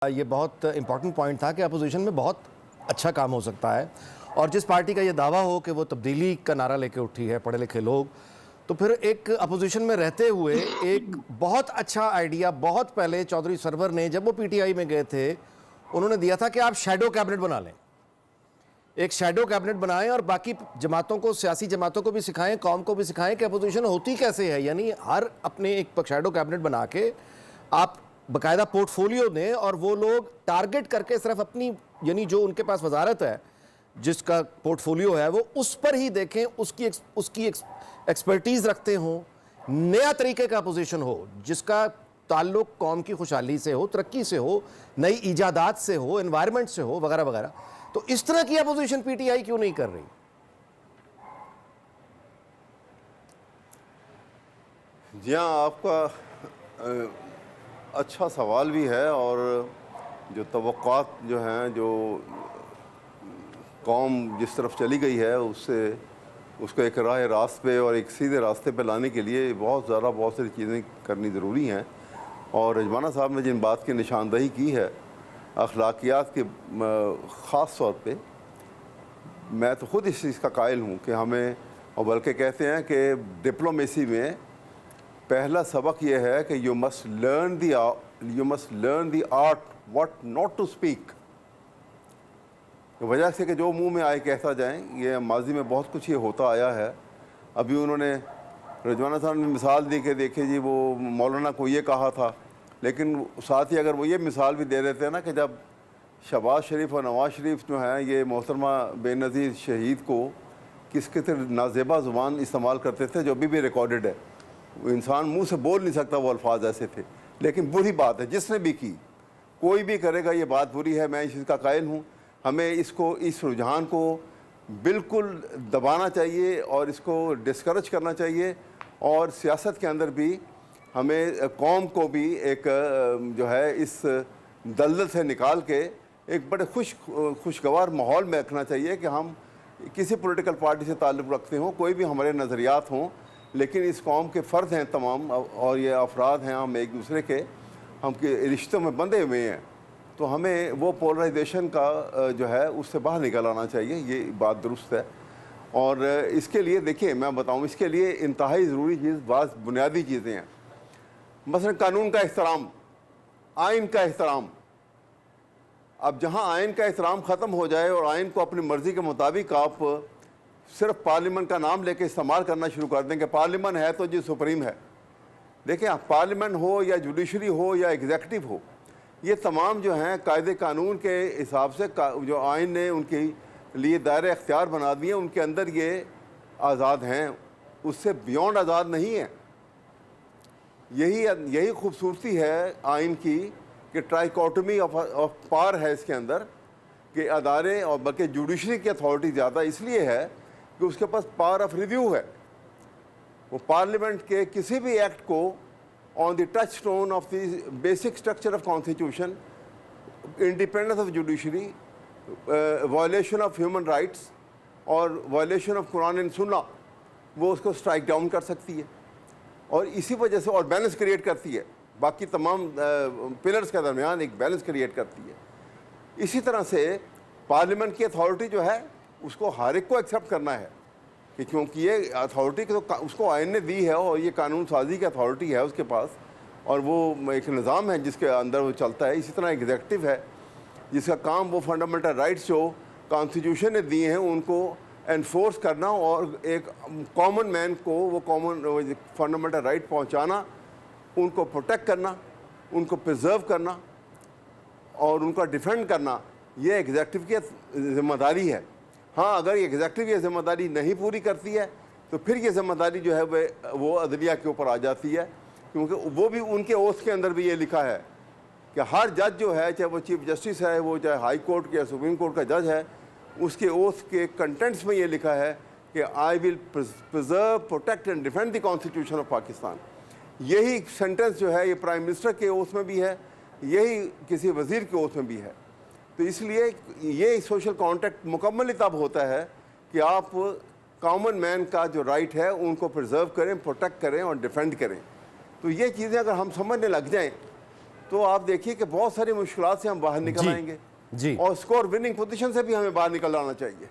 ये बहुत important point था कि अपोजिशन में बहुत अच्छा काम हो सकता है और जिस पार्टी का ये दावा हो कि वो तब्दीली का नारा लेके उठी है, पढ़े लिखे लोग, तो फिर एक अपोजिशन में रहते हुए एक बहुत अच्छा आइडिया बहुत पहले चौधरी सरवर ने जब वो पीटीआई में गए थे उन्होंने दिया था कि आप शैडो कैबिनेट बना लें, एक शैडो कैबिनेट बनाएं और बाकी जमातों को, सियासी जमातों को भी सिखाएं, कौम को भी सिखाएं कि अपोजिशन होती कैसे है। यानी हर अपने एक शैडो कैबिनेट बना के आप बाकायदा पोर्टफोलियो दें और वो लोग टारगेट करके सिर्फ अपनी, यानी जो उनके पास वजारत है, जिसका पोर्टफोलियो है, वो उस पर ही देखें, उसकी एक्सपर्टीज रखते हों, नया तरीके का अपोजिशन हो जिसका ताल्लुक कौम की खुशहाली से हो, तरक्की से हो, नई ईजादात से हो, एनवायरनमेंट से हो, वगैरह वगैरह। तो इस तरह की अपोजिशन पीटीआई क्यों नहीं कर रही? जी हाँ, आपका अच्छा सवाल भी है और जो तवक्कुआत जो हैं, जो कौम जिस तरफ चली गई है उससे उसको एक राह रास्त पे और एक सीधे रास्ते पे लाने के लिए बहुत सारी चीज़ें करनी ज़रूरी हैं। और रजवाना साहब ने जिन बात की निशानदही की है अखलाकियात के ख़ास तौर पे, मैं तो ख़ुद इस चीज़ का कायल हूँ कि हमें, और बल्कि कहते हैं कि डिप्लोमेसी में पहला सबक ये है कि you must learn the art what not to speak. वजह से कि जो मुंह में आए कहता जाएं, ये माजी में बहुत कुछ ये होता आया है। अभी उन्होंने, रजवाना साहब ने मिसाल दी कि देखिए जी वो मौलाना को ये कहा था, लेकिन साथ ही अगर वो ये मिसाल भी दे देते हैं ना कि जब शहबाज शरीफ और नवाज शरीफ जो हैं ये मोहतरमा बेनज़ीर शहीद को किस किस नाजेबा ज़ुबान इस्तेमाल करते थे, जो अभी भी रिकॉर्डेड है, वो इंसान मुंह से बोल नहीं सकता, वो अल्फाज ऐसे थे। लेकिन बुरी बात है, जिसने भी की, कोई भी करेगा ये बात बुरी है, मैं इस चीज़ का कायल हूँ। हमें इस रुझान को बिल्कुल दबाना चाहिए और इसको डिस्करेज करना चाहिए। और सियासत के अंदर भी हमें कौम को भी एक जो है इस दलदल से निकाल के एक बड़े खुशगवार माहौल में रखना चाहिए कि हम किसी पॉलिटिकल पार्टी से ताल्लुक़ रखते हों, कोई भी हमारे नज़रियात हों, लेकिन इस कौम के फ़र्द हैं तमाम और ये अफराद हैं, हम एक दूसरे के, हम के रिश्तों में बंधे हुए हैं। तो हमें वो पोलराइजेशन का जो है उससे बाहर निकल आना चाहिए, ये बात दुरुस्त है। और इसके लिए देखिए मैं बताऊं, इसके लिए इंतहाई ज़रूरी चीज़, बात बुनियादी चीज़ें हैं। मसलन कानून का एहतराम, आइन का एहतराम। अब जहां आइन का एहतराम ख़त्म हो जाए और आइन को अपनी मर्ज़ी के मुताबिक आप सिर्फ पार्लियामेंट का नाम लेके इस्तेमाल करना शुरू कर दें कि पार्लियामेंट है तो जी सुप्रीम है। देखिए, पार्लियामेंट हो या जुडिशरी हो या एग्जीक्यूटिव हो, ये तमाम जो हैं कायदे कानून के हिसाब से जो आइन ने उनके लिए दायरे अख्तियार बना दिए, उनके अंदर ये आज़ाद हैं, उससे बियॉन्ड आज़ाद नहीं है। यही खूबसूरती है आइन की कि ट्राइकोटमी ऑफ पावर है इसके अंदर, कि अदारे और बल्कि जुडिशरी की अथॉरिटी ज़्यादा इसलिए है कि उसके पास पावर ऑफ रिव्यू है। वो पार्लियामेंट के किसी भी एक्ट को on the touch stone of the basic structure of constitution, independence of judiciary, violation of human rights और वायलेशन ऑफ कुरान एंड सुन्ना, वो उसको स्ट्राइक डाउन कर सकती है। और इसी वजह से, और बैलेंस क्रिएट करती है, बाकी तमाम पिलर्स के दरमियान एक बैलेंस क्रिएट करती है। इसी तरह से पार्लियामेंट की अथॉरिटी जो है उसको हर एक को एक्सेप्ट करना है कि क्योंकि ये अथॉरिटी तो उसको आइन ने दी है और ये कानून साजी की अथॉरिटी है उसके पास, और वो एक निज़ाम है जिसके अंदर वो चलता है। इसी तरह एग्जीक्यूटिव है जिसका काम वो फंडामेंटल राइट्स जो कॉन्स्टिट्यूशन ने दिए हैं उनको एनफोर्स करना और एक कॉमन मैन को वो कॉमन फंडामेंटल राइट पहुंचाना, उनको प्रोटेक्ट करना, उनको प्रिजर्व करना और उनका डिफेंड करना, ये एग्जीक्यूटिव की जिम्मेदारी है। हाँ, अगर ये एग्जीक्यूटिव ये जिम्मेदारी नहीं पूरी करती है तो फिर ये जिम्मेदारी जो है वो अदलिया के ऊपर आ जाती है, क्योंकि वो भी उनके ओथ के अंदर भी ये लिखा है कि हर जज जो है, चाहे वो चीफ जस्टिस है, वो चाहे हाई कोर्ट या सुप्रीम कोर्ट का जज है, उसके ओथ के कंटेंट्स में ये लिखा है कि I will preserve, protect and defend the constitution of Pakistan. यही सेंटेंस जो है ये प्राइम मिनिस्टर के ओथ में भी है, यही किसी वज़ीर के ओथ में भी है। तो इसलिए ये सोशल कॉन्ट्रैक्ट मुकम्मल तब होता है कि आप कॉमन मैन का जो राइट है उनको प्रिजर्व करें, प्रोटेक्ट करें और डिफेंड करें। तो ये चीज़ें अगर हम समझने लग जाएं तो आप देखिए कि बहुत सारी मुश्किलात से हम बाहर निकल जी, आएंगे जी। और स्कोर विनिंग पोजीशन से भी हमें बाहर निकल आना चाहिए।